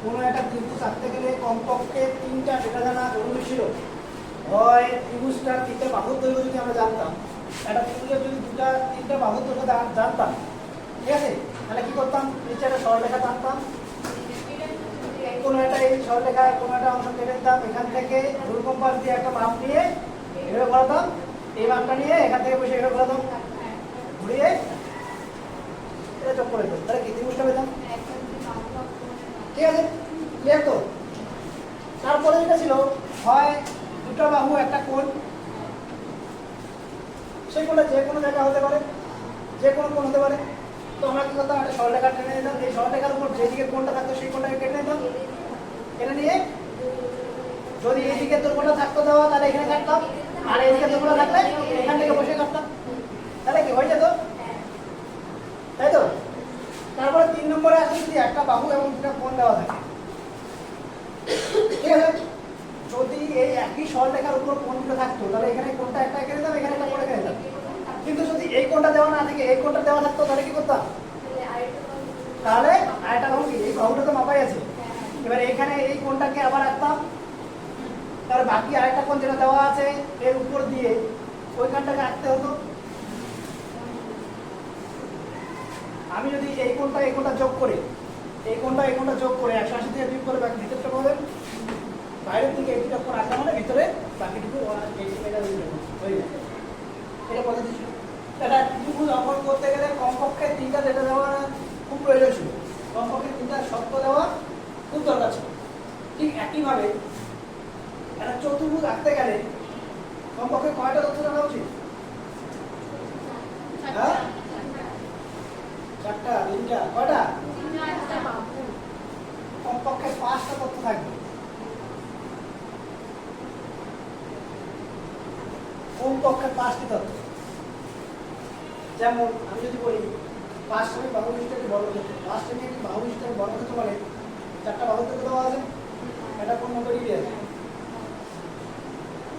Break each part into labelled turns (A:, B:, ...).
A: কোনো একটা ত্রিভুজ আঁকতে গেলে কমপক্ষে 3টা ডেটা জানা জরুরি ছিল। হয় ত্রিভুজটার 3টা বাহুর দৈর্ঘ্য যদি আমরা জানতাম, একটা ত্রিভুজের যদি 3টা বাহুর দৈর্ঘ্য জানতাম, ঠিক আছে, তাহলে কি করতাম, নিচে একটা সরলরেখা টানতাম, কোনো একটা এই সরলরেখায় কোনো একটা অংশ কেটে দিতাম, এখান থেকে রুল কম্পাস দিয়ে একটা মাপ নিয়ে এভাবে ঘোরাতাম, এই মাপটা নিয়ে এখান থেকে বসে এভাবে ঘোরাতাম, ঘুরিয়ে এটা চক করে দিতাম, তাহলে কি ত্রিভুজটা পেতাম। ঠিক আছে, ক্লিয়ার তো? তারপরে যেটা ছিল, হয় দুটো বাহু একটা কোণ, সেই কোণটা যে কোনো জায়গা হতে পারে, যে কোনো কোণ হতে পারে। তো আমরা কি করতাম, একটা সরলরেখা টেনে নিতাম, এই সরলরেখার উপর যেদিকে কোণটা থাকতো সেই কোণটাকে কেটে নিতাম, কেটে নিয়ে যদি এইদিকে দৈর্ঘ্যটা থাকতো দেওয়া তাহলে এখানে কাটতাম, আর এইদিকে দৈর্ঘ্যটা থাকলে এখান থেকে বসে কাটতাম, তাহলে কি হয়ে যেত, তাই তো? তারপরে 3 নম্বরে আসলে যদি একটা বাহু এবং দুটা কোণ দেওয়া থাকে, ঠিক আছে, যদি এই একই সরলরেখার উপর কোণগুলো থাকতো তাহলে এখানে কোণটা একটা এঁকে দিতাম, এখানে একটা কোণ এঁকে দিতাম। কিন্তু যদি এই কোণটা দেওয়া না থাকে, এই কোণটা দেওয়া থাকতো, তাহলে কি করতাম, তাহলে আরেকটা বাহু, এই বাহুটা তো মাপাই আছে, এবার এখানে এই কোণটাকে আবার রাখতাম, তার বাকি আরেকটা কোণ যেটা দেওয়া আছে এর উপর দিয়ে ওইখানটাকে আঁকতে হতো। আমি যদি এই কোণটা যোগ করে, এই কোণটা যোগ করে 180 থেকে বিয়োগ করে বাকি ভিতরটা পাবেন, বাইরের দিকে এইটা কোণ আঁকা মানে ভিতরে বাকিটুকু হয়ে যায়। এটা পদ্ধতি ছিল। এটা ত্রিভুজ অঙ্কন করতে গেলে কমপক্ষে 3টা ডেটা দেওয়া খুব প্রয়োজন ছিল, কমপক্ষে 3টা শর্ত দেওয়া খুব দরকার ছিল। ঠিক একইভাবে একটা চতুর্ভুজ আঁকতে গেলে কমপক্ষে কয়টা তথ্য জানা উচিত? হ্যাঁ, 4টা, 3টা, কয়টা? কমপক্ষে 5টা তথ্য থাকবে। কমপক্ষে 5টি তথ্য। যেমন আমি যদি বলি 5 সেমি বাহু বিশিষ্ট বর্গক্ষেত্র, 5 সেমি বাহু বিশিষ্ট বর্গক্ষেত্র মানে 4টা বাহু থেকে দেওয়া আছে, এটা কোন নম্বর দিয়ে আছে,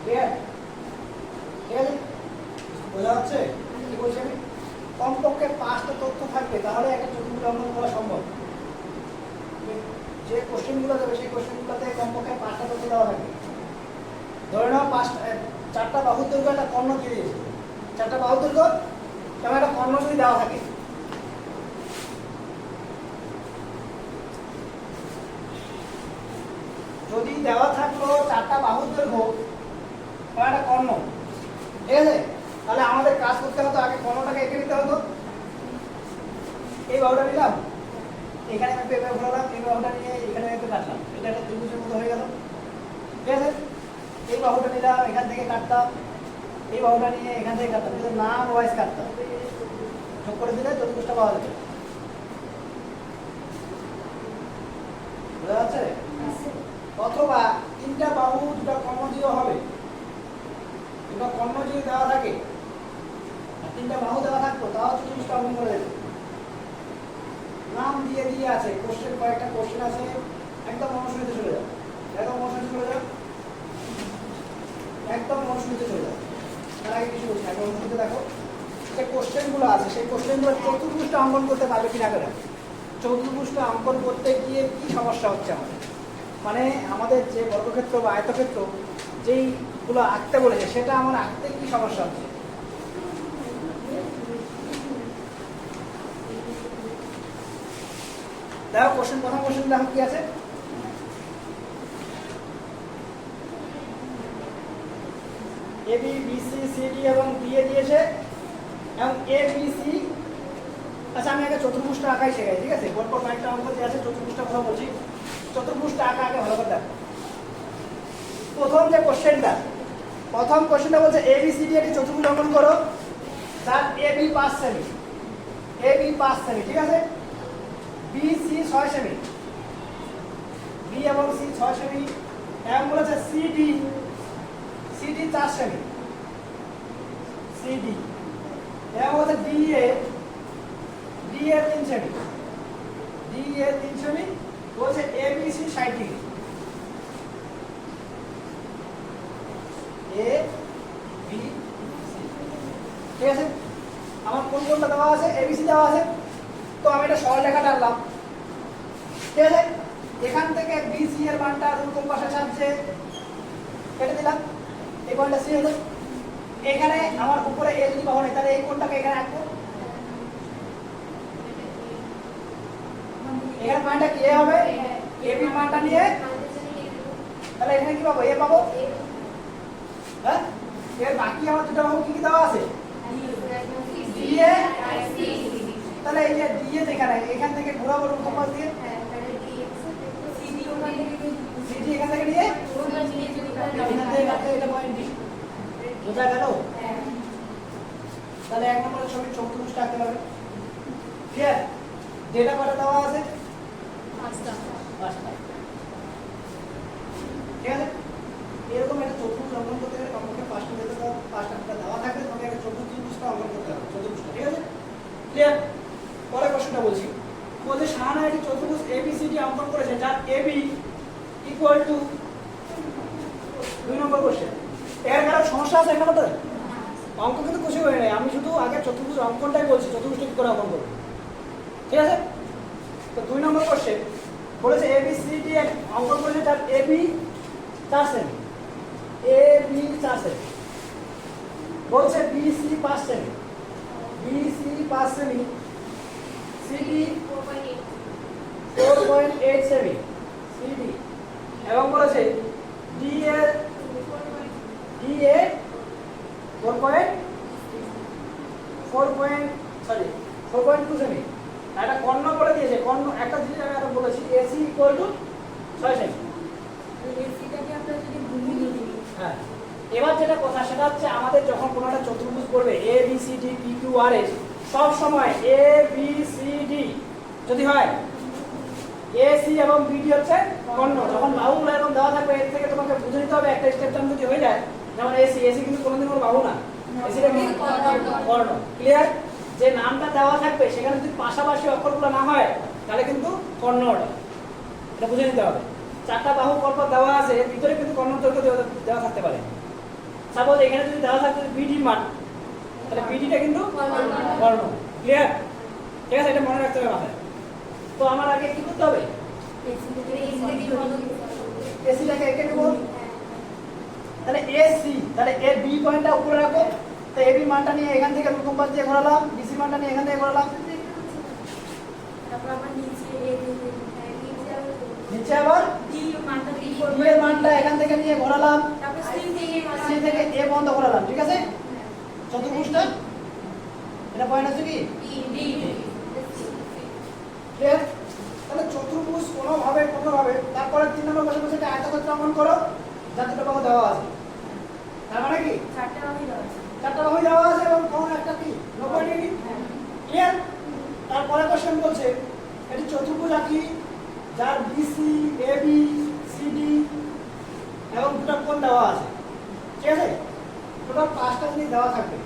A: ক্লিয়ার? ঠিক আছে, বোঝা যাচ্ছে কি বলছি আমি? কমপক্ষে 5টা তথ্য থাকবে, তাহলে একটা চতুর্ভুজ অঙ্কন করা সম্ভব। যে কোশ্চেনগুলো দেবে সেই কোশ্চেনগুলোতে কমপক্ষে 5টা তথ্য দেওয়া থাকবে। ধরে নাও 4টা বাহুর দৈর্ঘ্য একটা কর্ণ দিয়ে দিয়েছে, 4টা বাহুর দৈর্ঘ্য তেমন একটা কর্ণ যদি দেওয়া থাকে, যদি দেওয়া থাকলো 4টা বাহুর দৈর্ঘ্য তেমন একটা কর্ণ, ঠিক আছে, তাহলে আমাদের কাজ করতে হতো, আগে কর্ণটাকে এঁকে নিতে হতো। এই বাহুটা নিলাম, এখানে আমি পেপার ঘোরালাম, এই বাহুটা নিয়ে এখানে একটু কাটলাম, এটা একটা ত্রিভুজের মতো হয়ে গেল, ঠিক আছে। এই বাহুটা নিলাম, এখান থেকে কাটতাম, এই বাহুটা নিয়ে এখান থেকে কাটতাম, কিন্তু নাম ওয়াইজ কাটতাম, যোগ করে দিলে চতুর্ভুজটা পাওয়া যাবে। বোঝা যাচ্ছে? অথবা 3টা বাহু 2টা কর্ণ দিয়েও হবে, 2টা কর্ণ যদি দেওয়া থাকে আর 3টা বাহু দেওয়া থাকতো, তাও চতুর্ভুজটা অঙ্কন করে দেবে। নাম দিয়ে দিয়ে আছে, কোশ্চেন, কয়েকটা কোশ্চেন আছে, একদম অনুশীলনীতে চলে যাও, একদম অনুশীলনীতে চলে যাও, একদম অনুশীলনীতে চলে যাও। তার আগে কিছু বলছি, এখন অনুশীলনীতে দেখো যে কোশ্চেনগুলো আছে, সেই কোশ্চেনগুলো চতুর্ভুজটা অঙ্কন করতে পারবে কিনা করে। চতুর্ভুজটা অঙ্কন করতে গিয়ে কি সমস্যা হচ্ছে আমাদের, মানে আমাদের যে বর্গক্ষেত্র বা আয়তক্ষেত্র যেইগুলো আঁকতে বলেছে সেটা আমার আঁকতে কি সমস্যা হচ্ছে। দেখো কোশ্চেন, প্রথম কোশ্চেন দেখো কি আছে, A B, B C, C D এবং বি এ দিয়েছে, এবং এ বি সি। আচ্ছা, আমি আগে চতুর্ভুজটা আঁকাই শেখাই, ঠিক আছে, পরপর কয়েকটা অঙ্ক যে আছে চতুর্ভুজটা কথা বলছি, চতুর্ভুজটা আঁকা আগে ভালো করে দেখো। প্রথম যে কোশ্চেনটা, প্রথম কোশ্চেনটা বলছে এ বি সি ডি একটি চতুর্ভুজ অঙ্কন করো, যার এ বি 5 সেমি, এ বি 5 সেমি, ঠিক আছে, বি সি 6 সেমি, বি এবং সি 6 সেমি, এবং বলেছে সি ডি, সি ডি 4 সেমি, সি ডি, এবং বলেছে ডি এ, ডি এ 3 সেমি, ডি এ 3 সেমি, বলছে A B C 60 degree, A B C, ঠিক আছে। আমার কোন কোনটা দেওয়া আছে, এবিসি দেওয়া আছে, তো আমি এটা সরলরেখা টানলাম, ঠিক আছে। এখান থেকে বিসি এর মানটা রুট পাশে ছাড়ছে, কেটে দিলাম, এই পয়েন্টটা সি হলো। এখানে আমার উপরে এল ডি পাবো না, তাহলে এই কোণটাকে এখানে রাখবো, এখানে মানটা কি হবে, এ বি মানটা নিয়ে, তাহলে এখানে কি পাবো, এ পাবো। হ্যাঁ, এর বাকি আমার দুটো পাবো, কি কি দেওয়া আছে, ডিএ, তাহলে এই যে ডিএ যেখানে, এখান থেকে ঘোরাবো রুট কম্পাস দিয়ে, সিডি এখান থেকে নিয়ে এখান থেকে কাটলে এটা পয়েন্ট ডি, বোঝা গেল? তাহলে এক নম্বরের ছবি চতুর্ভুজ আঁকতে হবে। ক্লিয়ার? ডেটা কটা দেওয়া আছে, 5টা। ঠিক আছে, এরকম একটা চতুর্ভুজ অঙ্কন করতে গেলে কমপক্ষে 5টা ডেটা দাও, 5টা ডেটা দেওয়া থাকলে তোমাকে একটা চতুর্ভুজটা অঙ্কন করতে হবে, চতুর্ভুজটা। ঠিক আছে, ক্লিয়ার? পরের প্রশ্নটা বলছি, বলছে শাহানা একটি চতুর্ভুজ এবিসিডি অঙ্কন করেছে যার এবি ইকুয়াল টু, 2 নম্বর কোশ্চেন। এর কারণ সমস্যা আছে এখানে? তো অঙ্ক কিন্তু কিছু হয়ে নাই, আমি শুধু আগে চতুর্ভুজ অঙ্কনটাই বলছি, চতুর্ভুজটা কি করে অঙ্কন করবো। ঠিক আছে, তো 2 নম্বর কোশ্চেন বলেছে এবিসিডি অঙ্কন করেছে যার এবি 4 সেমি, এবি 4 সেমি, বলছে বিসি 5 সেমি, বিসি 5 সেমি, সিডি 4.8 সেমি, সিডি, এবং বলেছে ডিএ 4.2 সেমি। একটা কর্ণ বলে দিয়েছে, কর্ণ একটা জিনিস আমি আরো বলেছি, এসি ইকুয়াল টু 6 সেমি।
B: এসিটাকে আমরা যদি ভূমি দিয়ে দিই,
A: হ্যাঁ, এবার যেটা কথা সেটা হচ্ছে আমাদের যখন কোনো একটা চতুর্ভুজ করবে A B C D P Q R S, সব সময় এ বি সি ডি যদি হয়, এ সি এবং বিডি হচ্ছে কর্ণ, যখন বাহু এরকম দেওয়া থাকবে এর থেকে তোমাকে বুঝে নিতে হবে একটা স্টেপ টার্ম যদি হয়ে যায়, যেমন এসি, এসি কিন্তু কোনোদিন কোনো বাহু না, এসিটা কি কর্ণ। ক্লিয়ার? যে নামটা দেওয়া থাকবে সেখানে যদি পাশাপাশি অক্ষরগুলো না হয় তাহলে কিন্তু কর্ণ ওটা, এটা বুঝে নিতে হবে। 4টা বাহু পরপর দেওয়া আছে, এর ভিতরে কিন্তু কর্ণ দৈর্ঘ্য দেওয়া থাকতে পারে। সাপোজ এখানে যদি দেওয়া থাকতো বিডি মান, তাহলে বিডিটা কিন্তু কর্ণ। ক্লিয়ার? ঠিক আছে, এটা মনে রাখতে হবে মাথায়। তো আমার আগে কি করতে হবে, এসিটাকে এঁকে নেব, তাহলে এসি, তাহলে এ বি পয়েন্টটা উপরে রাখো, তো এ বি মানটা নিয়ে এখান থেকে রুট কম্পাস দিয়ে ঘোরালাম, বিসি মানটা নিয়ে এখান থেকে ঘোরালাম,
B: তারপর আবার নিচে এ
A: নিচে আবার
B: ডি মানটা
A: ডি এর মানটা এখান থেকে নিয়ে ঘোরালাম,
B: তারপর
A: সি থেকে এ পর্যন্ত ঘোরালাম। ঠিক আছে, চতুর্ভুজটা এটা পয়েন্ট আছে কি, ক্লিয়ার? তাহলে চতুর্ভুজ কোনোভাবে, তারপরে 3 নম্বর কোশ্চেন বলছে আয়তক্ষেত্র অঙ্কন করো যার দুটো বাহু দেওয়া আছে, তার মানে কি
B: 4টা বাহু দেওয়া আছে,
A: 4টা বাহু দেওয়া আছে এবং কোণ একটা কি 90 ডিগ্রি। ক্লিয়ার? তারপরে কোশ্চেন বলছে এটি চতুর্ভুজ আঁকি যার বিসি এবি সিডি এবং দুটো কোণ দেওয়া আছে। ঠিক আছে, টোটাল 5টা জিনিস দেওয়া থাকবে,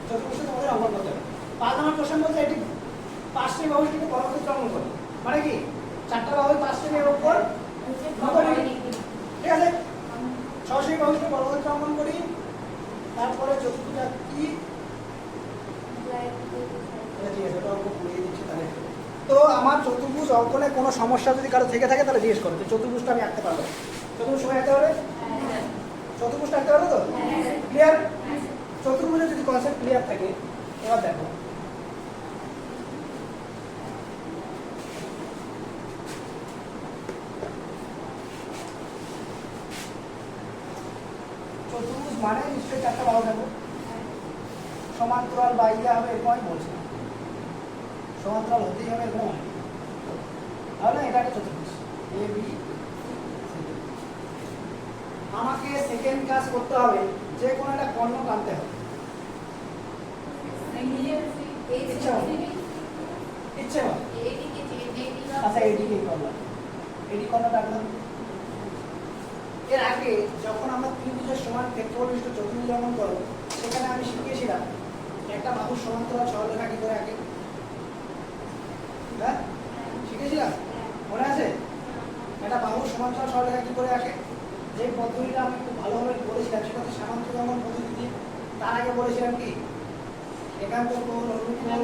A: চতুর্ভুজটা তোমাদের অঙ্কন করতে হবে। 5 নম্বর কোশ্চেন বলছে এটি 5টি বাহু থেকে বর্গক্ষেত্র অঙ্কন করো, মানে কি 4টা বাহু 5 সেমি এর উপর 90 ডিগ্রি। ঠিক আছে, 6 সেমি বাহু থেকে বর্গক্ষেত্র অঙ্কন করি, তারপরে চতুর্ভুজ আঁকি। ঠিক আছে, ওটা অঙ্ক করিয়ে দিচ্ছি তাহলে। তো আমার চতুর্ভুজ অঙ্কনে কোনো সমস্যা যদি কারো থেকে থাকে তাহলে জিজ্ঞেস করো, যে চতুর্ভুজটা আমি আঁকতে পারবো। চতুর্ভুজ সময় আঁকতে পারবে? চতুর্ভুজটা আঁকতে পারবে তো? ক্লিয়ার? চতুর্ভুজের যদি কনসেপ্ট ক্লিয়ার থাকে, এবার দেখো চতুর্ভুজ মানে নিশ্চয়ই 4টা বাহু থাকবে, সমান্তরাল বা ইয়া হবে এরকম আমি বলছি, সমান্তরাল হতেই হবে এরকম, তাহলে এটা একটা চতুর্ভুজ এ বি। আমাকে সেকেন্ড কাজ করতে হবে, যে কোনো একটা কর্ণ টানতে হবে, ইচ্ছে মতো। আচ্ছা, এইদিকে করলাম, এডি কর্ণ টানলাম। এর আগে যখন আমরা ত্রিভুজের সমান ক্ষেত্রফল বিশিষ্ট চতুর্ভুজ অঙ্কন করব, সেখানে আমি শিখিয়েছিলাম একটা বাহুর সমান্তরাল সরলরেখা কি করে আঁকে। হ্যাঁ, শিখেছিলাম, মনে আছে? একটা বাহুর সমান্তরাল সরলরেখা কি করে আঁকে, যে পদ্ধতিটা আমি খুব ভালোভাবে বলেছিলাম সেটা হচ্ছে সামান্তরিক অঙ্কন পদ্ধতি। তার আগে বলেছিলাম কি একান্ত কোণ, অনুকোণ,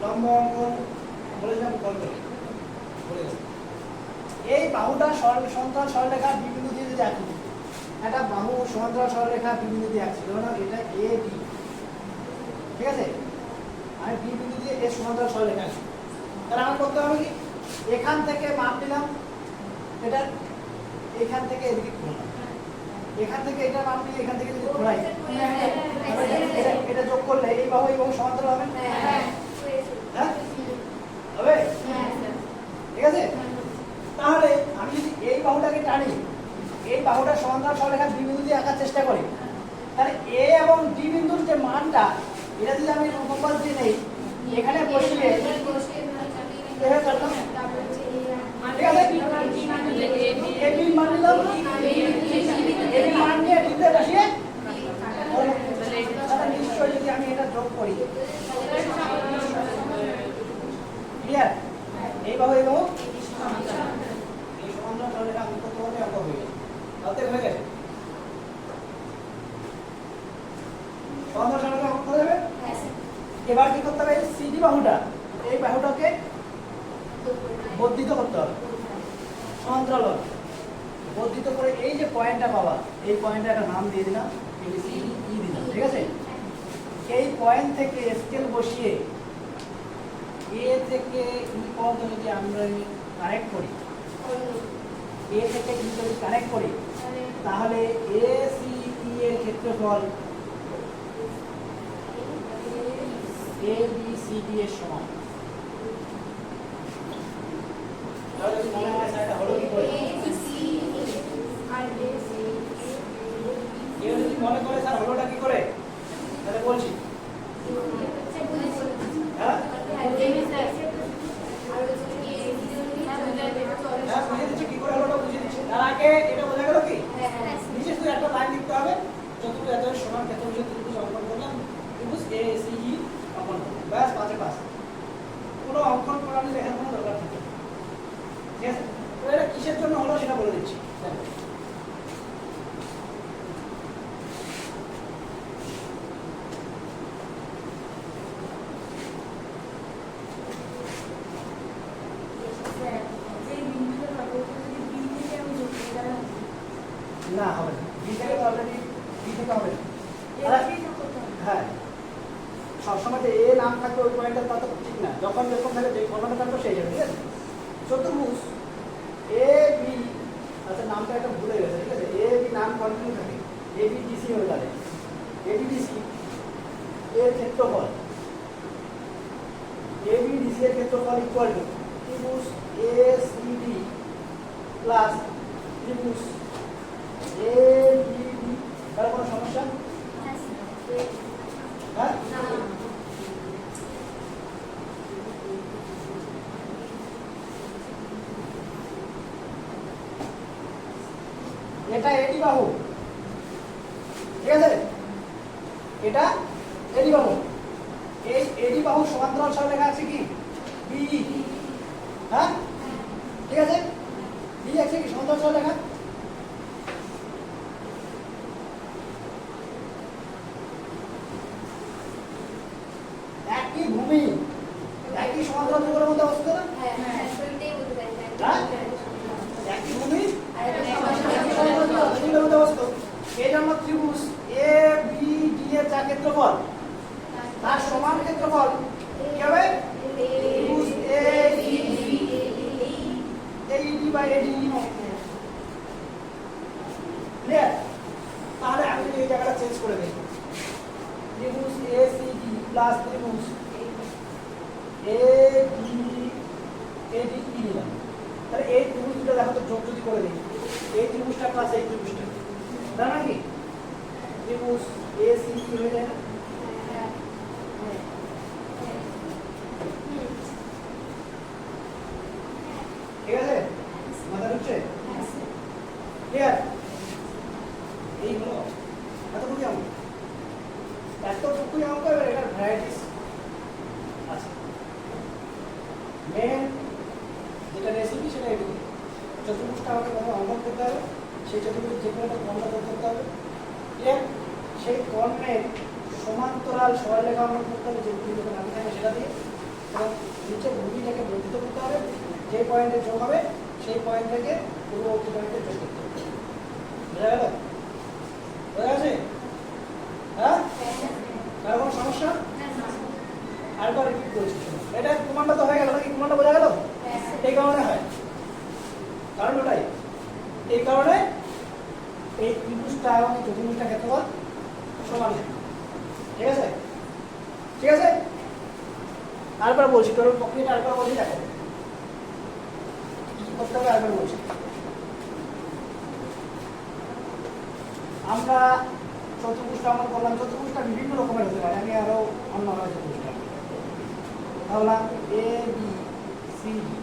A: লম্ব অঙ্কন বলেছিলাম, বলে গেছে। এই বাহুটা সমান্তরাল সরলরেখা বি বিন্দু দিয়ে যদি আঁকি, একটা বাহু সমান্তরাল সরলরেখা বি বিন্দু দিয়ে আঁকছি, ধরুন এটা এ বি, ঠিক আছে, আমি বি বিন্দু দিয়ে এর সমান্তরাল সরলরেখা আঁকছি। তাহলে আমার করতে হবে কি, এখান থেকে মাপ নিলাম, এটা এখান থেকে এদিকে ঘোরালাম, এখান থেকে এটা মাপ নিয়ে এখান থেকে যদি ঘোরাই, এটা যোগ করলে এই বাহু সমান্তরাল হবে, হ্যাঁ হবে, ঠিক আছে। তাহলে আমি যদি এই বাহুটাকে টানি, এই বাহুটা সমান্তরাল সরলরেখা বি বিন্দু দিয়ে আঁকার চেষ্টা করি, তাহলে এ এবং ডি বিন্দুর যে মানটা, এটা যদি আমি কম্পাস দিয়ে নেই, এখানে বসিয়ে এভাবে কাটলাম, ঠিক আছে, এ বি মান নিলাম, এ বি মান নিয়ে ডিতে বসিয়ে, তাহলে নিশ্চয়ই যদি আমি এটা যোগ করি, ক্লিয়ার, এই বাহু এই সমান্তরাল সরলরেখা অঙ্ক করতে হবে, অঙ্ক হয়ে গেছে, তাতে হয়ে গেছে সমান্তরাল সরলরেখা অঙ্ক করা যাবে। এবার কি করতে হবে, সিডি বাহুটা, এই বাহুটাকে বর্ধিত করতে হবে, সমান্তরাল বর্ধিত করে এই যে পয়েন্টটা পাবা, এই পয়েন্টটা একটা নাম দিয়ে দিলাম, এবিসিডি ই দিলাম, ঠিক আছে। এই পয়েন্ট থেকে স্কেল বসিয়ে এ থেকে ই পর্যন্ত যদি আমরা কানেক্ট করি, এ থেকে ই যদি কানেক্ট করি, তাহলে এ সি ই এর ক্ষেত্রফল এ বি সি ডি এর সমান। তাহলে যদি মনে হয় এটা হলো কি করে, কেউ যদি মনে করে স্যার হলোটা কি করে, তাহলে বলছি, হ্যাঁ বুঝিয়ে দিচ্ছি কি করে হলোটা বুঝিয়ে দিচ্ছি। তার আগে এটা বোঝা গেল কি, নিচে শুধু একটা লাইন লিখতে হবে, চতুর্ভুজ এত সমান ক্ষেত্রবিশেষ ত্রিভুজ অঙ্কন করলাম, ত্রিভুজ এ সি ই অঙ্কন করলাম, ব্যাস পাঁচে পাস, কোনো অঙ্কন প্রণালী লেখার কোনো দরকার নেই, ঠিক আছে। তো এটা কিসের জন্য হলো সেটা বলে দিচ্ছি। না হবে না, বি থেকে তো অলরেডি বি থেকে হবে না, হ্যাঁ সবসময় যে এ নাম থাকবে ওই পয়েন্টটা তা তো ঠিক না, যখন যেরকম থাকে যে ফর্মেটে থাকবে সেই যাবে, ঠিক আছে। চতুর্ভুজ এ বি, আচ্ছা নামটা একটা ভুলে গেছে, ঠিক আছে, এ বি নাম কন্টিনিউ থাকে, এ বি ডিসি হয়ে যাবে, এ বি ডিসি এর ক্ষেত্রফল, এ বি ডিসি এর ক্ষেত্রফল ইকুয়াল টু ত্রিভুজ এ সি ডি প্লাস ত্রিভুজ এ বি ডি। তার কোনো সমস্যা, হ্যাঁ এটা এডি বাহু, ঠিক আছে, এটা এডি বাহু, এই এডি বাহু সমান্তরাল সরলরেখা আছে কি বি, হ্যাঁ ঠিক আছে, বি আছে কি সমান্তরাল সরলরেখা, একই ভূমি একই সমান্তরাল ত্রিভুজের মধ্যে অবস্থিত না, একই ভূমি ত্রিভুজের মধ্যে অবস্থিত, এই জন্য ত্রিভুজ এ বি ডি এর যা ক্ষেত্রফল তার সমান ক্ষেত্রফল কি হবে, ত্রিভুজ A B D by AD, clear. তাহলে আমি যদি এই জায়গাটা চেঞ্জ করে দেই, ত্রিভুজ এ সি ডি প্লাস ত্রিভুজ এ বি এডি ই নিলাম, তাহলে এই ত্রিভুজ দুটো দেখো তো যোগ যদি করে দিই, এই ত্রিভুজটা প্লাস এই ত্রিভুজটা, তাই নাকি ত্রিভুজ এ সি ডি হয়ে যায় না, ঠিক আছে, মাথা ঢুকছে, ক্লিয়ার। এই হলো এতটুকুই অঙ্ক, এতটুকুই অঙ্ক, এবার এটার ভ্যারাইটিস আছে, মেন যেটা রেসিপি সেটা এটুকু, চতুর্ভুজটা আমাকে প্রথমে অঙ্কন করতে হবে, সেই চতুর্ভুজ যে কোনো একটা কর্ণটা করতে হবে, ক্লিয়ার, সেই কর্ণের সমান্তরাল সরলরেখা অঙ্কন করতে হবে, যেগুলি যখন আগে থাকে সেটা দিয়ে, এবং নিচে ভূমিটাকে বর্ধিত করতে হবে, যে পয়েন্টে যোগ হবে সেই পয়েন্ট থেকে পূর্ববর্তী পয়েন্টে যোগ করতে হবে। বোঝা গেল? বোঝা গেছে? হ্যাঁ, কারো কোনো সমস্যা? আরেকবার রিপিট করছি, এটা প্রমাণটা তো হয়ে গেল নাকি? প্রমাণটা বোঝা গেল? এই কারণে হয়, কারণ ওটাই, এই কারণে এই ত্রিভুজটা এবং চতুর্ভুজটা ক্ষেত্রফল সমান হয়। ঠিক আছে? ঠিক আছে, আরেকবার বলছি, তোর প্রক্রিয়াটা আরেকবার বলছি, দেখো কি করতে হবে আরেকবার বলছি। আমরা চতুর্ভুজটা আমরা বললাম, চতুর্ভুজটা বিভিন্ন রকমের হতে পারে, আমি আরো অন্যভাবে চতুর্ভুজটা ভাবলাম এ বি সি ডি।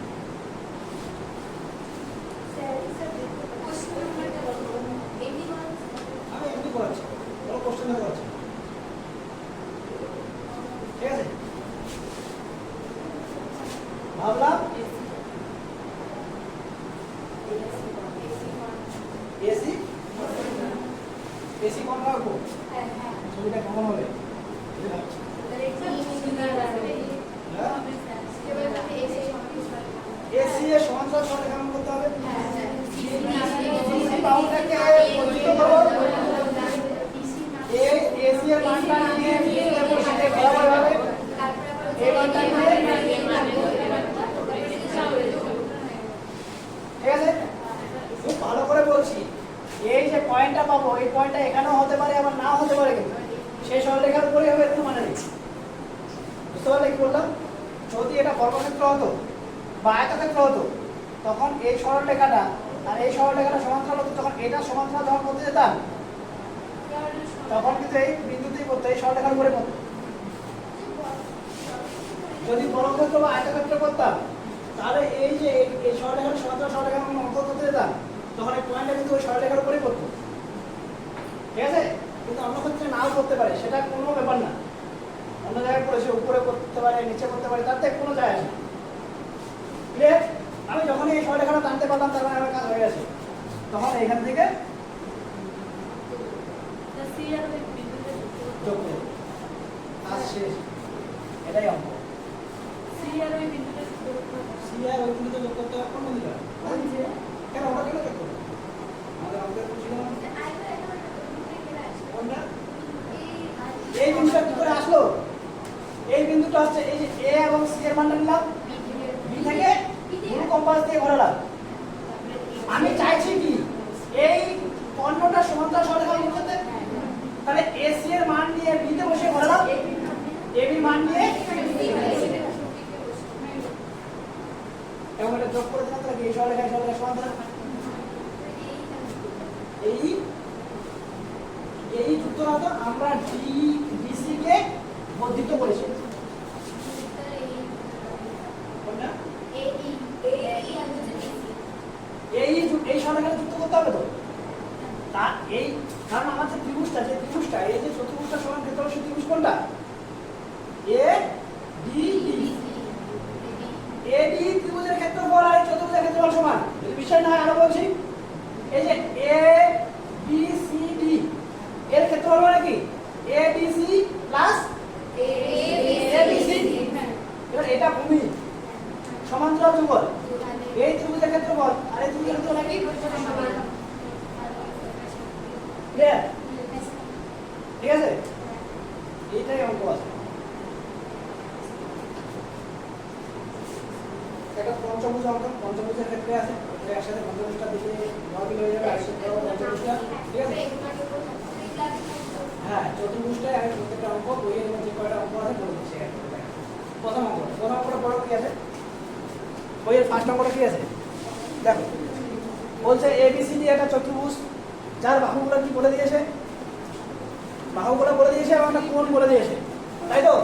A: আমি এমনি করাচ্ছি, কোনো কোশ্চেন করাচ্ছি, ঠিক আছে? ভাবলাম এসি এসি কোন রাখবো, ছবিটা কেমন হবে? এসি এর সমান্তরাল সরলরেখা কেমন করতে হবে? বাহুটাকে বর্ধিত করো, এই এসি এর মানটা নিয়ে বিতে বসিয়ে বরাবর হবে, এই মানটা নিয়ে, ঠিক আছে? খুব ভালো করে বলছি, এই যে পয়েন্টটা পাবো, এই পয়েন্টটা এখানেও হতে পারে আবার নাও হতে পারে, কিন্তু সেই সরলরেখার উপরেই হবে, এরকম মানে নেই। বুঝতে পারলে কি বললাম? যদি এটা বর্গক্ষেত্র হতো বা আয়তক্ষেত্র হতো, তখন এই সরলরেখাটা আর এই সরলরেখাটা সমান্তরাল হতো, তখন এটা সমান্তরাল যখন করতে যেতাম তখন কিন্তু এই বিন্দুতেই পড়তো, এই সরলরেখার উপরে পড়তো। যদি বর্গক্ষেত্র বা আয়তক্ষেত্র করতাম, তাহলে এই যে এই সরলরেখার সমান্তরাল সরলরেখা যখন অঙ্কন করতে যেতাম, তখন এই পয়েন্টটা কিন্তু ওই সরলরেখার উপরেই পড়তো। ঠিক আছে? কিন্তু অন্য ক্ষেত্রে নাও করতে পারে, সেটা কোনো ব্যাপার না। অন্য জায়গায় পড়েছে, উপরে করতে পারে, নিচে করতে পারে, তাতে কোনো যায় আসে না। ক্লিয়ার? আমি যখনই এই সরলরেখাটা টানতে পারলাম, তার মানে আমার কাজ হয়ে গেছে। তখন এখান থেকে যোগ করে কাজ শেষ। এটাই অঙ্ক। সি আর ওই বিন্দুতে যোগ করতে হবে কোন বিন্দুটা? কেন ওটা কেন যোগ করবো? আমাদের অঙ্কের ছিল না কোনটা? এই বিন্দুটা কি করে আসলো? এই বিন্দুটা হচ্ছে এই যে এ এবং সি এর মানটা নিলাম, বি থেকে পুরো কম্পাস দিয়ে ঘোরালাম। আমি চাইছি কি এই পণ্যটা সমান্তরাল সরলরেখা অঙ্কন করতে, তাহলে এসি এর মান নিয়ে বি তে বসে ঘোরালাম, এবি মান নিয়ে এবং এটা যোগ করে দিলাম, তাহলে এই সরলরেখা সমান্তরাল। এই যুক্ত না তো আমরা ডি বিসি কে বর্ধিত করেছি, কোনটা? এই সরলরেখা যুক্ত করতে হবে তো, তা এই কারণ আমাদের ত্রিভুজটা এই যে চতুর্ভুজটা সমান ক্ষেত্রফল ত্রিভুজ কোনটা? A D D. A D ত্রিভুজের ক্ষেত্রফল আর চতুর্ভুজের ক্ষেত্রফল সমান। যদি বিষয় না আরো বলছি, এই যে এ বি সি ডি এর ক্ষেত্রফল মানে কি? এ বি সি প্লাস এ বি সি। এবার এটা ভূমি সমান্তরাল যুগল, এই ত্রিভুজের ক্ষেত্রফল আর এই ত্রিভুজের ক্ষেত্রফল কি? ক্লিয়ার? ঠিক আছে, এইটাই অঙ্ক আছে। একটা পঞ্চভুজ অঙ্ক, পঞ্চভুজের ক্ষেত্রে আছে, একসাথে পঞ্চভুজটা দিকে নর্মাল হয়ে যাবে, আরেকটা পঞ্চভুজটা, ঠিক আছে? হ্যাঁ, চতুর্ভুজটা আমি প্রত্যেকটা অঙ্ক বইয়ের মধ্যে যে কয়টা অঙ্ক আছে বলে দিচ্ছি। প্রথম অঙ্কটা বড় কি আছে? বইয়ের ফার্স্ট অঙ্কটা কি আছে দেখো, বলছে এবিসিডি একটা চতুর্ভুজ যার বাহুগুলো কি বলে দিয়েছে, বাহুগুলো বলে দিয়েছে এবং একটা কোণ বলে দিয়েছে, তাই তো?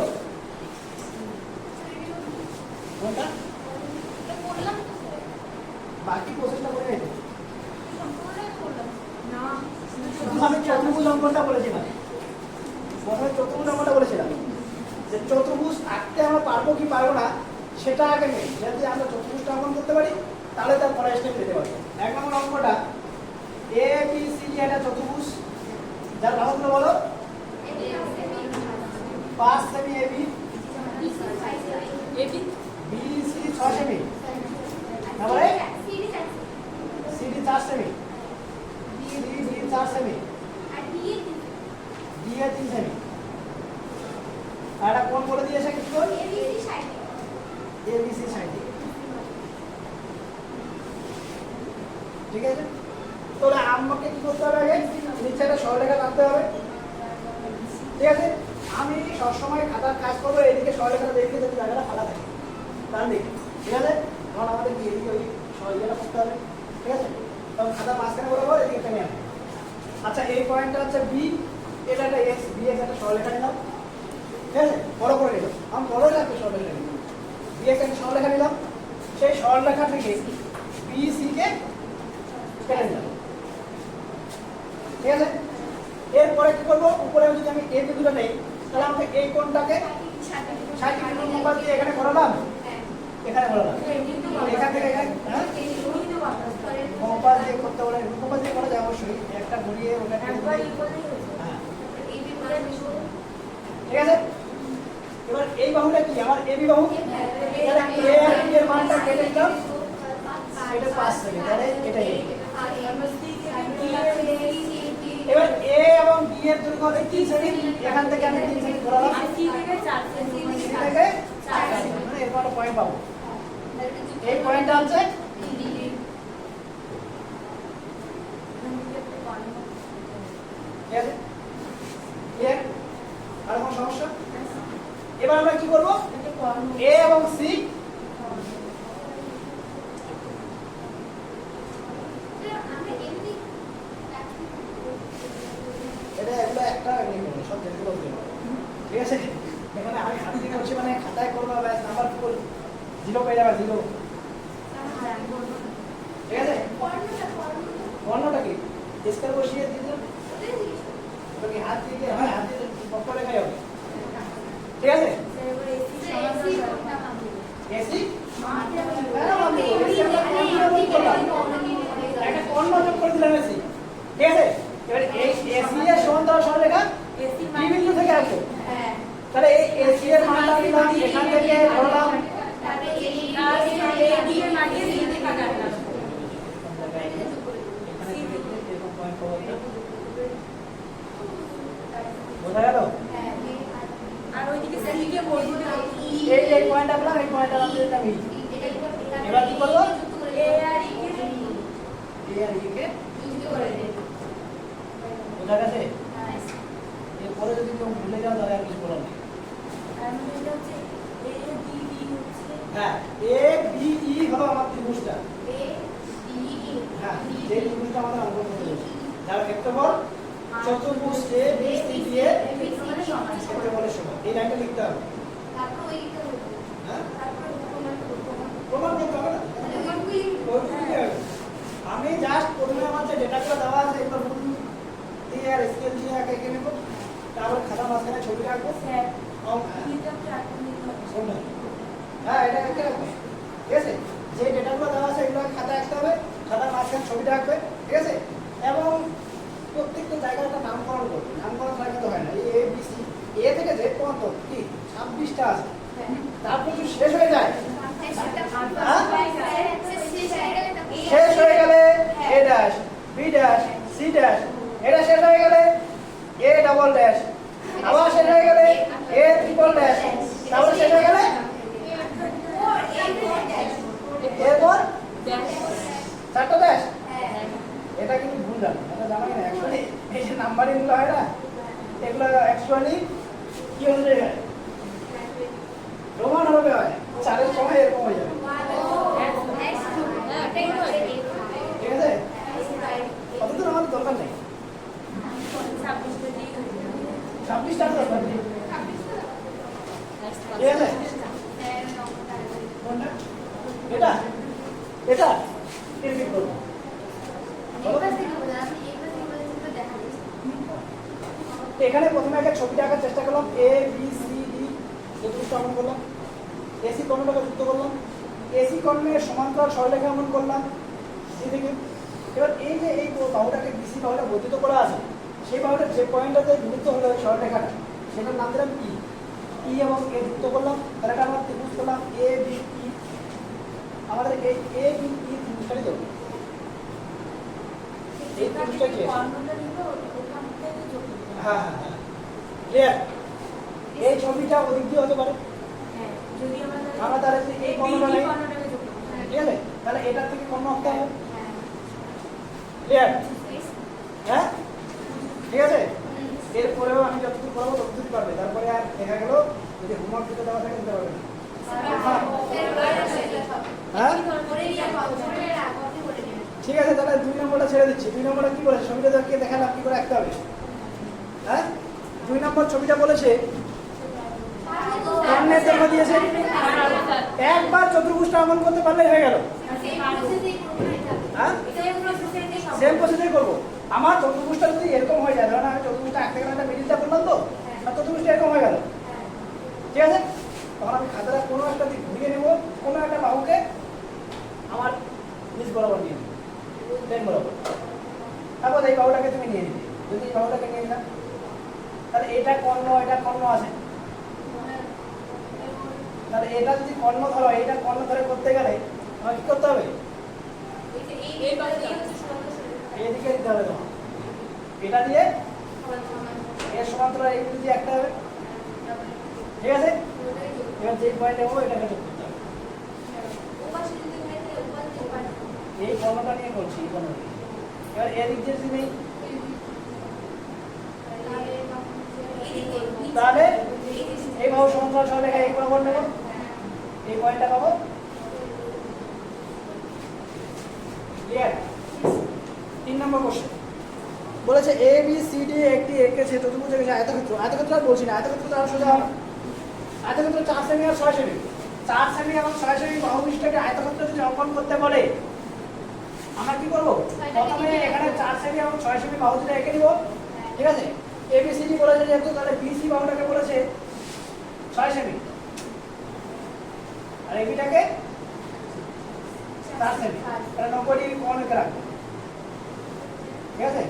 A: কোনটা? বাকি প্রসেসটা বলে গেছে, শুধু আমি চতুর্ভুজ অঙ্কনটা বলেছিলাম। প্রথমে চতুর্ভুজ অঙ্কনটা বলেছিলাম যে চতুর্ভুজ আঁকতে আমরা পারবো কি পারবো না সেটা আগে নেই, যদি আমরা চতুর্ভুজটা অঙ্কন করতে পারি তাহলে তার পরের স্টেপ পেতে পারবো। এক নম্বর অঙ্কটা এ বি সি ডি একটা চতুর্ভুজ যার বাহুগুলো বলো, 5 সেমি এবি, বি সি 6 সেমি, তারপরে সেমি,
B: আর দিয়ে
A: ডি এর 3 সেমি। আর এটা কোণ বলে দিয়েছে কি কোণ?
B: এবিসি সাইড
A: এবিসি সাইডে। ঠিক আছে, তাহলে আমাকে কি করতে হবে? আগে নিচে একটা সরলরেখা টানতে হবে। ঠিক আছে, আমি সবসময় খাতার কাজ করবো এদিকে সরলরেখাটা দেখে যদি জায়গাটা ফাঁকা থাকে ডান দিকে। ঠিক আছে, কারণ আমাদের কি এদিকে ওই সরলরেখাটা করতে হবে। ঠিক আছে, তখন খাতার মাঝখানে বরাবর এদিকে টেনে আনবে। আচ্ছা, এই পয়েন্টটা হচ্ছে বি, এটা একটা এক্স, বি এক্স একটা সরলরেখা নিলাম। ঠিক আছে, বড় করে নিলাম, আমি বড় রাখবো সরলরেখা নিলাম। বি এক্স একটা সরলরেখা নিলাম, সেই সরলরেখা থেকে বি সি কে কেটে নিলাম। ঠিক আছে, এরপরে কি করবো? উপরে যদি আমি এ বিন্দুটা নেই, তাহলে আমাকে এই কোণটাকে 60 ডিগ্রি কম্পাস দিয়ে এখানে ঘোরালাম, এখানে ঘোরালাম, এখান থেকে এখানে, হ্যাঁ কম্পাস দিয়ে করতে বলে, কম্পাস দিয়ে করা যায় অবশ্যই, একটা ঘুরিয়ে ওটা কেটে দিলে, হ্যাঁ। ঠিক আছে, এবার এই বাহুটা কি? আমার এবি বাহু। তাহলে এ আর বি এর মানটা কেটে দিলাম, এটা 5 সেমি, তাহলে এটা এ। এবার এ এবং বি এর দৈর্ঘ্য হবে 3 সেমি, এখান থেকে আমি 3 সেমি ধরালাম,
B: সি থেকে 4 সেমি
A: সি থেকে 4 সেমি, মানে এরপর একটা পয়েন্ট পাবো। এই পয়েন্টটা হচ্ছে ঠিক আছে, ক্লিয়ার? আর কোনো সমস্যা? এবার আমরা কি করব? এ এবং সি এটা এগুলো একটা সব জেনে বলতে হবে। ঠিক আছে, এখানে আমি হাত থেকে বলছি মানে খাতায় করবো, ব্যাস নাম্বার ফুল 0 পেয়ে যাবে, 0। ঠিক আছে, বর্ণটা কি? স্কেল বসিয়ে দিলাম, ওকে হাত দিয়ে, হ্যাঁ হাত দিয়ে পক্ষ লেখাই হবে। ঠিক আছে, এসি একটা কর্ণ যোগ করে দিলাম এসি। ঠিক আছে, এবার এই এসি এর সমান্তরাল সরলরেখা বি বিন্দু থেকে আসবে, তাহলে এই এসি এর মানটা দিলাম, এখান থেকে ধরলাম বোঝা গেল?
B: আর ওইদিকে সিকে বলবো না
A: এই পয়েন্ট আপনার, এই পয়েন্ট আমাদের এটা বি। এবার কি করব?
B: এ আর ই কে
A: এ আর ই কে বোঝা গেছে? এরপরে যদি কেউ ভুলে যাও তাহলে আর কিছু বলার নেই।
B: আর মানে এটা হচ্ছে এ বি বি হচ্ছে
A: হ্যাঁ, এ বি ই হলো আমার ত্রিভুজটা।
B: এ বি ই
A: হ্যাঁ, যে ত্রিভুজটা আমাদের অঙ্কন করতে হচ্ছে, যার ক্ষেত্রফল চতুর্ভুজ এ বি সি ডি এর ক্ষেত্রফলের সমান। এই লাইনটা লিখতে হবে। হ্যাঁ, প্রমাণ করতে হবে না, আমি জাস্ট প্রথমে আমার যে ডেটাগুলো দেওয়া আছে এগুলো রুল দিয়ে আর স্কেল দিয়ে আগে এঁকে নেব, তারপর খাতা মাঝখানে ছবি রাখবো।
B: স্যার
A: হ্যাঁ,
B: এটা প্র্যাকটিস
A: শোনো, হ্যাঁ এটা এঁকে রাখবে। ঠিক আছে, যে ডেটাগুলো দেওয়া আছে এগুলো খাতা আঁকতে হবে, খাতার মাঝখানে ছবিটা আঁকবে। ঠিক আছে, এবং প্রত্যেকটা জায়গায় একটা নামকরণ করবে, নামকরণ ছাড়া কিন্তু হয় না। এই এ বি সি এ থেকে জেড পর্যন্ত কি 26টা আছে, তারপর যদি শেষ হয়ে যায়, শেষ হয়ে গেলে A dash B dash C dash, এটা শেষ হয়ে গেলে এ ডাবল ড্যাশ, আবার শেষ হয়ে গেলে এ ট্রিপল ড্যাশ, তারপর শেষ হয়ে গেলে এরপর 4টা ড্যাশ। এটা কিন্তু ভুল জানো, এটা জানো না। অ্যাকচুয়ালি এই যে নাম্বারিং গুলো হয় না, এগুলো অ্যাকচুয়ালি কি হয়ে যায়, রোমান হবে হয়, 4-এর সময় এরকম হয়ে যাবে। ঠিক আছে, অতদূর আমাদের দরকার নেই, 26টা দরকার নেই। ঠিক আছে, কোনটা? এটা এটা রিপিট করব। এখানে প্রথমে একটা ছবিটা আঁকার চেষ্টা করলাম, এ বি সি ডি চতুর্ভুজ অঙ্কন করলাম, এসি কর্ণটাকে যুক্ত করলাম, এসি কর্ণের সমান্তরাল সরলরেখা অঙ্কন করলাম সি থেকে। এবার এই যে এই বাহুটাকে বিসি বাহুটা বর্ধিত করা আছে, সেই বাহুটার যে পয়েন্টটাতে যুক্ত হলো ওই সরলরেখাটা, সেটার নাম দিলাম ই। ই এবং এ যুক্ত করলাম, তাহলে এটা আমরা ত্রিভুজ করলাম এ বি ই। আমাদের এই এ বি ই ত্রিভুজটাই দেবো। এই ত্রিভুজটা কি আছে?
B: কর্ণটা নিব ওখান থেকে যোগ করতে হবে।
A: হ্যাঁ হ্যাঁ হ্যাঁ ক্লিয়ার। এই ছবিটা ওদিক দিয়ে হতে পারে,
B: হ্যাঁ যদি
A: আমরা তাহলে যদি এই কর্ণটা নেই,
B: কর্ণটাকে যোগ করতে হবে।
A: ঠিক আছে, তাহলে এটার থেকে কর্ণ আঁকতে হবে।
B: হ্যাঁ
A: ক্লিয়ার? হ্যাঁ ঠিক আছে। এরপরেও আমি যতটুকু করবো ততটুকু পারবে, তারপরে আর দেখা গেল যদি হোমওয়ার্ক দিতে দেওয়া থাকে দিতে পারবে না। হ্যাঁ ঠিক আছে, তাহলে 2 নম্বরটা ছেড়ে দিচ্ছি। 2 নম্বরটা কি বলেছে? ছবিটা দেখে দেখালাম কি করে আঁকতে হবে। হ্যাঁ 2 নম্বর ছবিটা বলেছে কর্ণের দৈর্ঘ্য দিয়েছে, একবার চতুর্ভুজটা অঙ্কন করতে পারলেই হয়ে গেল। হ্যাঁ সেম প্রসেসে করবো। আমার চতুর্ভুজটা যদি এরকম হয়ে যায়, ধরুন আমি চতুর্ভুজটা আঁকতে গেলে একটা মিডিলটা করলাম তো, আর চতুর্ভুজটা এরকম হয়ে গেল, ঠিক আছে, তখন আমি খাতাটা কোনো একটা দিক ঘুরিয়ে নেবো, কোনো একটা বাহুকে আমার নিচ বরাবর নিয়ে নেবো, প্লেন বরাবর। তারপর এই বাহুটাকে তুমি নিয়ে নিবে, যদি এই বাহুটাকে নিয়ে নিলাম তাহলে এটা কর্ণ, এটা কর্ণ আছে, তাহলে এটা যদি কর্ণ ধরো, এটা কর্ণ ধরে করতে গেলে আমার কি করতে হবে? এদিকে দিতে হবে তোমার, এটা দিয়ে এর সমান্তরাল এইগুলো দিয়ে একটা হবে, ঠিক আছে। এবার যে পয়েন্টে হবো এটাকে যোগ করতে হবে। এই কর্ণটা নিয়ে করছি, এই কর্ণ নিয়ে। এবার এদিক দিয়ে যদি নেই তাহলে এই বাহু সমান্তরাল সরলরেখা এই বরাবর নেব, এই পয়েন্টটা পাবো। ক্লিয়ার? 3 নম্বর কোশ্চেন বলেছে এ বি সি ডি একটি এঁকেছে চতুর্ভুজ এঁকেছে আয়তক্ষেত্র। আয়তক্ষেত্র আর বলছি না, আয়তক্ষেত্র তো আরো সোজা হবে। আয়তক্ষেত্র 4 সেমি আর 6 সেমি, 4 সেমি এবং 6 সেমি বাহু বিশিষ্ট আয়তক্ষেত্র যদি অঙ্কন করতে বলে আমরা কি করব? প্রথমে এখানে 4 সেমি এবং 6 সেমি বাহু দুটো এঁকে নিব, ঠিক আছে। এ বি সি ডি বলেছে যেহেতু, তাহলে বিসি বাহুটাকে বলেছে 6 সেমি আর এবিটাকে 4 সেমি, তাহলে 90 ডিগ্রি কোণ এঁকে রাখবো, ঠিক আছে।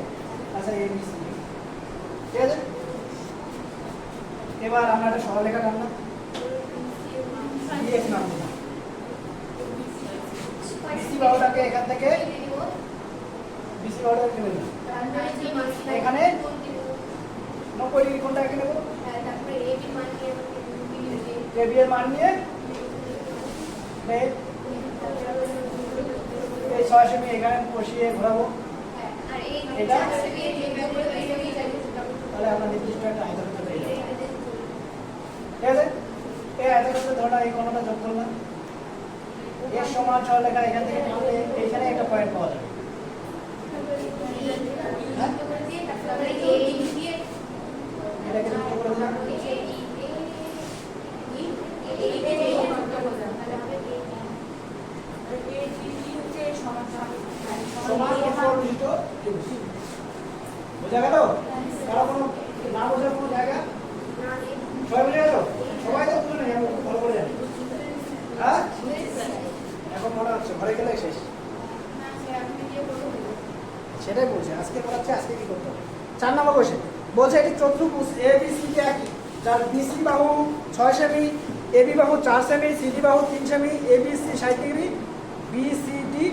A: আচ্ছা এ বি সি ডি, ঠিক আছে। এবার আমরা একটা সরলরেখা টানলাম, ডিএক্স নাম দিলাম, বিসি বাহুটাকে এখান থেকে বিসি বাহুটাকে কেটে দিলাম, এখানে 90 ডিগ্রি কোণটা এঁকে নেব, এবি এর মান নিয়ে এই 6 সেমি এখানে বসিয়ে ঘোরাবো, তাহলে আমরা নির্দিষ্ট একটা আয়তক্ষেত্র পেয়ে যাবো, ঠিক আছে। এই আয়তক্ষেত্র ধরো এই কোণটা যোগ করলাম, এর সমান সরলরেখা এখান থেকে টানলে এইখানে একটা পয়েন্ট পাওয়া যাবে, হ্যাঁ এটাকে যুক্ত করে দিলাম, সমান পরস্পর বিশিষ্ট ত্রিভুজ। বোঝা গেল? কারো কোনো না বোঝার কোনো জায়গা? সবাই বুঝে গেল? সবাই তো বুঝে নেই, আমি খুব ভালো করে জানি। হ্যাঁ এখন মনে হচ্ছে ঘরে গেলে শেষ, সেটাই বলছে আজকে পড়াচ্ছে, আজকে কি করতে হবে। 4 নম্বর কোশ্চেন বলছে একটি চতুর্ভুজ এ বি সি ডি একই, যার বিসি বাহু 6 সেমি, এবি বাহু 4 সেমি, সিডি বাহু 3 সেমি, এবিসি 60 ডিগ্রি, বিসিডি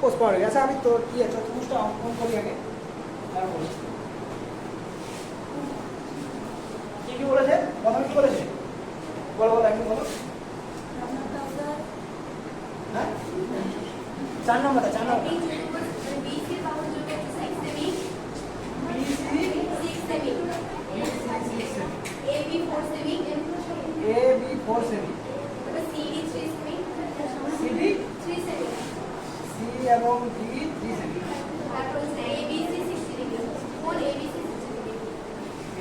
A: 55 ডিগ্রি। আচ্ছা আমি তো কি চতুর্ভুজটা অঙ্কন করি আগে, তারপর বলছি কি কি বলেছে। প্রথমে কি বলেছে বলো বলো, একটু বলো। হ্যাঁ 4 নম্বরটা, 4 নম্বর বিসি এবি 4 সেমি, সিডি সি এবং ডি 3 সেমি,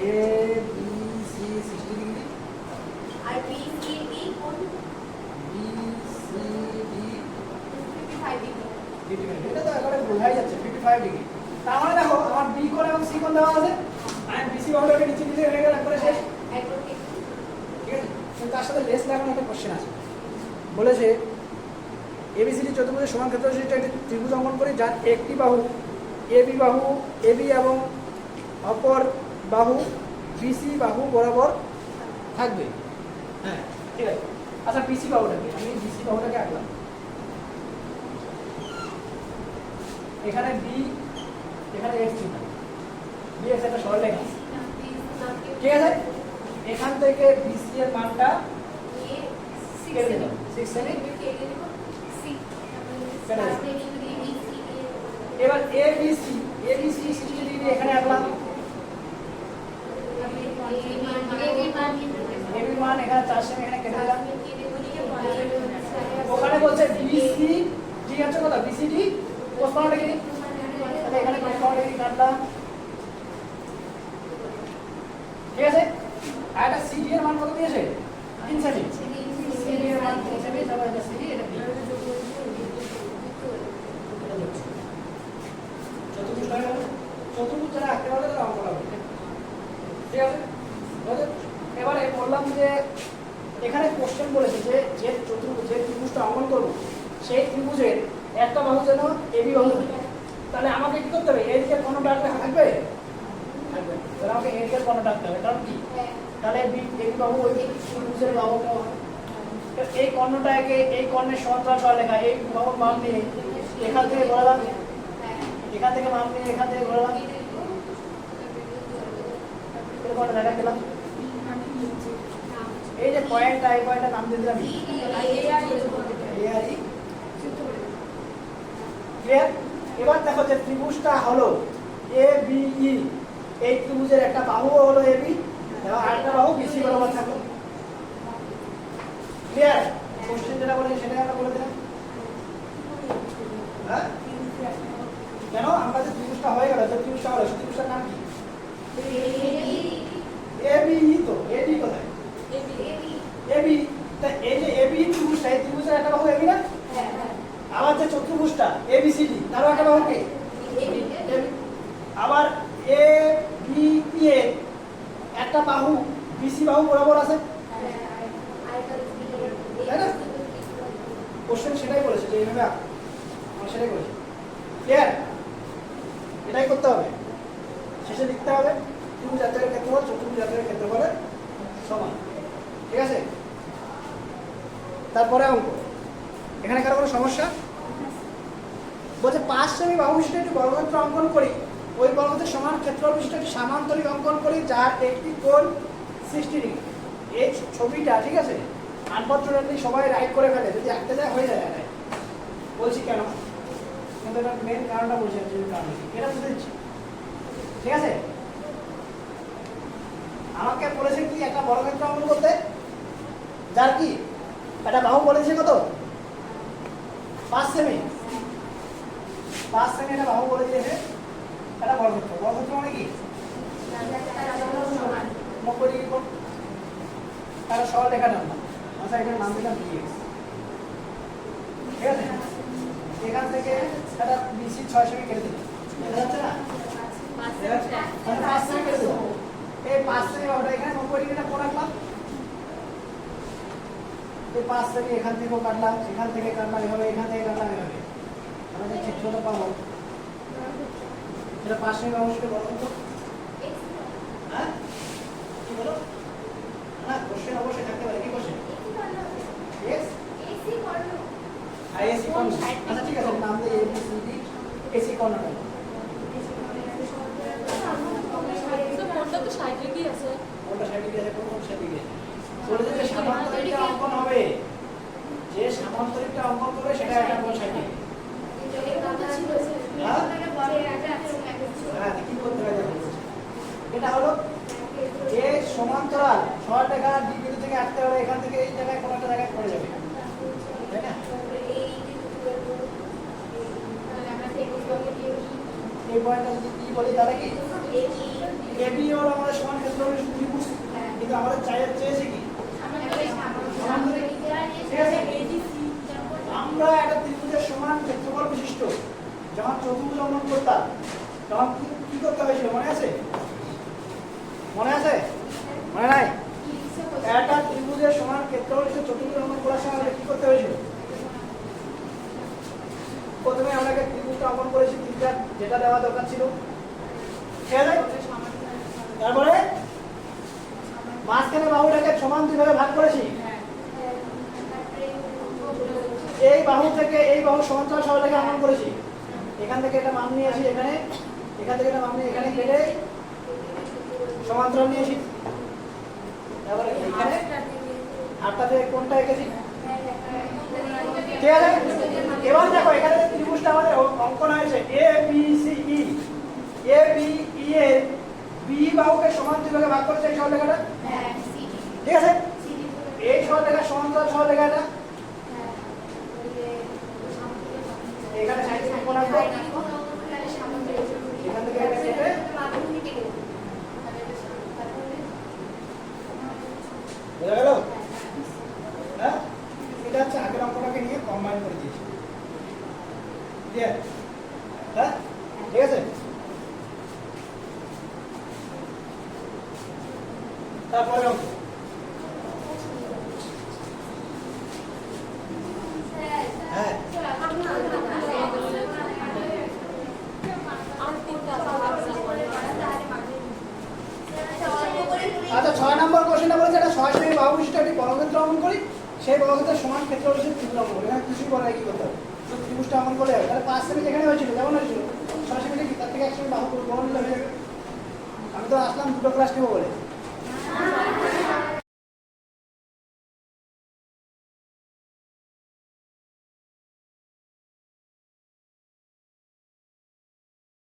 A: এবিসি 60 ডিগ্রি, আর বিসিডি 55 ডিগ্রি। এটা তো একেবারে বোঝাই যাচ্ছে 55 ডিগ্রি। তার মানে দেখো আমার বি কোণ এবং সি কোণ দেওয়া আছে, আমি বিসি বাহুটাকে নিচে দিলে হয়ে গেল একবারে শেষ, ঠিক আছে। কিন্তু তার সাথে লেস লাগানো একটা কোশ্চেন আছে, বলেছে এবিসিডি চতুর্ভুজের সমান ক্ষেত্র বিশিষ্ট একটি ত্রিভুজ অঙ্কন করি, যার একটি বাহু এবি এবং অপর বাহু বিসি বাহু বরাবর থাকবে। হ্যাঁ ঠিক আছে। আচ্ছা বিসি বাহুটাকে আমি বিসি বাহুটাকে আঁকলাম, এখানে বি এখানে x চিহ্ন dx একটা সরলরেখা ঠিক আছে এখান থেকে BC এর মানটা কেটে দিলাম 6 সেমি এবার ABC 60 ডিগ্রি এখানে রাখলাম AB মান এখানে 4 সেমি এখানে কেটে দিলাম ওখানে বলছে BC D হচ্ছে কত BCD cos 15 ডিগ্রি তাহলে এখানে cos 15 ডিগ্রি কাটলাম ঠিক আছে আর এটা CD এর মান কত দিয়েছে 3 সেমি CD এর মান 3 সেমি তাহলে এটা CD এটা B চতুর্ভুজ যারা আঁকতে পারবে তারা অঙ্ক করবে ঠিক আছে এবারে বললাম যে এখানে কোশ্চেন বলেছে যে যে চতুর্ভুজ যে ত্রিভুজটা অঙ্কন করব সেই ত্রিভুজের একটা বাহু যেন এবি বাহু হয় তাহলে আমাকে কি করতে হবে এই দিকে কোণটা থাকবে থাকবে তাহলে আমাকে এই দিকে কোণটা রাখতে হবে কারণ কি তাহলে এবি বাহু ওই ত্রিভুজের বাহু এই কর্ণটাকে এই কর্ণের সমান্তরাল সরলরেখা এই বাহুর মান নিয়ে এখান থেকে ঘোরালাম এখান থেকে মান নিয়ে এখান থেকে ঘোরালাম এরকম একটা জায়গা পেলাম এই যে পয়েন্টটা এই পয়েন্টটার নাম দিয়ে দিলাম ক্লিয়ার এবার দেখো যে ত্রিভুজটা হলো ABE এই ত্রিভুজের একটা বাহু হলো AB এবং আরেকটা বাহু BC বরাবর থাকলো ক্লিয়ার কোশ্চেন যেটা বলে সেটা আমরা বলে দিলাম হ্যাঁ কেন আমরা যে ত্রিভুজটা হয়ে গেল যে ত্রিভুজটা হলো সেই ত্রিভুজটার নাম কি ABE তো AD কোথায় AB তা এই যে ABE ত্রিভুজটা এই ত্রিভুজের একটা বাহু AB না আবার যে চতুর্ভুজটা ABCD তারও একটা বাহু কি আবার ABE এর একটা বাহু BC বাহু বরাবর আছে তাই না কোশ্চেন সেটাই বলেছে যে এইভাবে আমরা সেটাই বলেছি ক্লিয়ার এটাই করতে হবে শেষে লিখতে হবে ত্রিভুজ আয়তকারের ক্ষেত্রফল চতুর্ভুজ আয়তকারের ক্ষেত্রফলের সমান ঠিক আছে তারপরে অঙ্ক এখানে কারো কোনো সমস্যা বলছে 5 সেমি বাহু বিশিষ্ট একটি বর্গক্ষেত্র অঙ্কন করি ওই বর্গক্ষেত্রের সমান ক্ষেত্রফল বিশিষ্ট একটি সামান্তরিক অঙ্কন করি যার একটি কোণ 60 ডিগ্রি এই ছবিটা ঠিক আছে আনফরচুনেটলি সবাই রাইট করে ফেলে যদি আঁকতে যায় হয়ে যায় রাইট বলছি কেন কিন্তু এটা মেন কারণটা বলছি কারণ এটা বুঝতে দিচ্ছি ঠিক আছে আমাকে বলেছে কি একটা বর্গক্ষেত্র অঙ্কন করতে যার কি একটা বাহু বলেছে কত 5 সেমি 5 সেমি একটা বাহু বলে দিয়েছে একটা বর্গক্ষেত্র মানে কি 90 ডিগ্রি কোণ তার সরলরেখা নাম আচ্ছা এখানে নাম দিলাম dx ঠিক আছে এখান থেকে একটা BC 6 সেমি কেটে দিলাম দেখা যাচ্ছে না 5 সেমি কেটে দিলাম এই 5 সেমি বাহুটা এখানে 90 ডিগ্রিটা কোণ রাখলাম এই 5 সেমি এখান থেকেও কাটলাম এখান থেকে কাটলাম এভাবে এখান থেকে কাটলাম এভাবে আমরা যে ক্ষেত্রটা পাবো এটা 5 সেমি বাহু সেটা বলো তো হ্যাঁ কি বলো না কোশ্চেন অবশ্যই থাকতে পারে কি কোশ্চেন yes AC কর্ণ আচ্ছা ঠিক আছে নাম দিয়ে ABCD AC কর্ণটা
B: কোনটা তো 60 ডিগ্রি আছে
A: কোনটা 60 ডিগ্রি আছে কোন 60 ডিগ্রি বলে যে সামান্তরিকটা অঙ্কন হবে যে সামান্তরিকটা অঙ্কন করবে সেটা একটা কোণ 60 ডিগ্রি হ্যাঁ কি করতে হবে এটা হলো যে সমান্তরাল সরলরেখা D বিন্দু থেকে আঁকতে হবে এখান থেকে এই জায়গায় কোন একটা জায়গায় পড়ে যাবে তাই না এই পয়েন্টটা যদি কি বলি তাহলে কি AB হলো আমাদের সমান ক্ষেত্রফল ত্রিভুজ কিন্তু আমাদের চেয়েছে কি আমরা একটা ত্রিভুজের সমান ক্ষেত্রফল বিশিষ্ট যখন চতুর্ভুজ অঙ্কন করতাম তখন কি করতে হয়েছিল মনে আছে মনে নাই একটা ত্রিভুজের সমান ক্ষেত্রফল বিশিষ্ট চতুর্ভুজ অঙ্কন করার সময় কি করতে হয়েছিল প্রথমে আমরা একটা ত্রিভুজটা অঙ্কন করেছি ত্রিভুজটা যেটা দেওয়া দরকার ছিল ঠিক আছে তারপরে মাঝখানে বাহুটাকে সমান দুইভাবে ভাগ করেছি এই বাহু থেকে এই বাহু সমান্তরাল সরলরেখা অঙ্কন করেছি এখান থেকে এটা মান নিয়ে আসি এখানে এখান থেকে আমি এখানে কেটে সমান্তরাল নিয়েছি, তারপরে এখানে আটটা থেকে কোনটা এঁকেছি, ঠিক আছে। এবার দেখো এখানে ত্রিভুজটা আমাদের অঙ্কন হয়েছে এ B C E, A B E এর বি বাহুকে সমান দুই ভাগে ভাগ করেছে এই সরলরেখাটা, ঠিক আছে। এই সরলরেখার সমান্তরাল সরলরেখাটা এখানে 60 ডিগ্রি কোণ আঁকবো, এখান থেকে এটা কেটে বোঝা গেল? হ্যাঁ, এটা হচ্ছে আগের অঙ্কটাকে নিয়ে কম্বাইন করে দিয়েছি, ক্লিয়ার? হ্যাঁ, ঠিক আছে। তারপরে অঙ্ক হ্যাঁ, আচ্ছা 6 নম্বর কোশ্চেনটা বলেছে একটা সরাসরি বাহু বিশিষ্ট একটি বর্গক্ষেত্র অঙ্কন করি, সেই বর্গক্ষেত্রের সমান ক্ষেত্র বিশিষ্ট ত্রিভুজ অঙ্কন করি। এখানে কিছুই বলা কি করতে হবে, তো ত্রিভুজটা অঙ্কন করলে হবে। তাহলে 5 সেমি যেখানে হয়েছিল যেমন হয়েছিল সরাসরি কি তার থেকে 1 সেমি বাহু গ্রহণ হয়ে যাবে। আমি তো আসলাম দুটো ক্লাস নেবো বলে।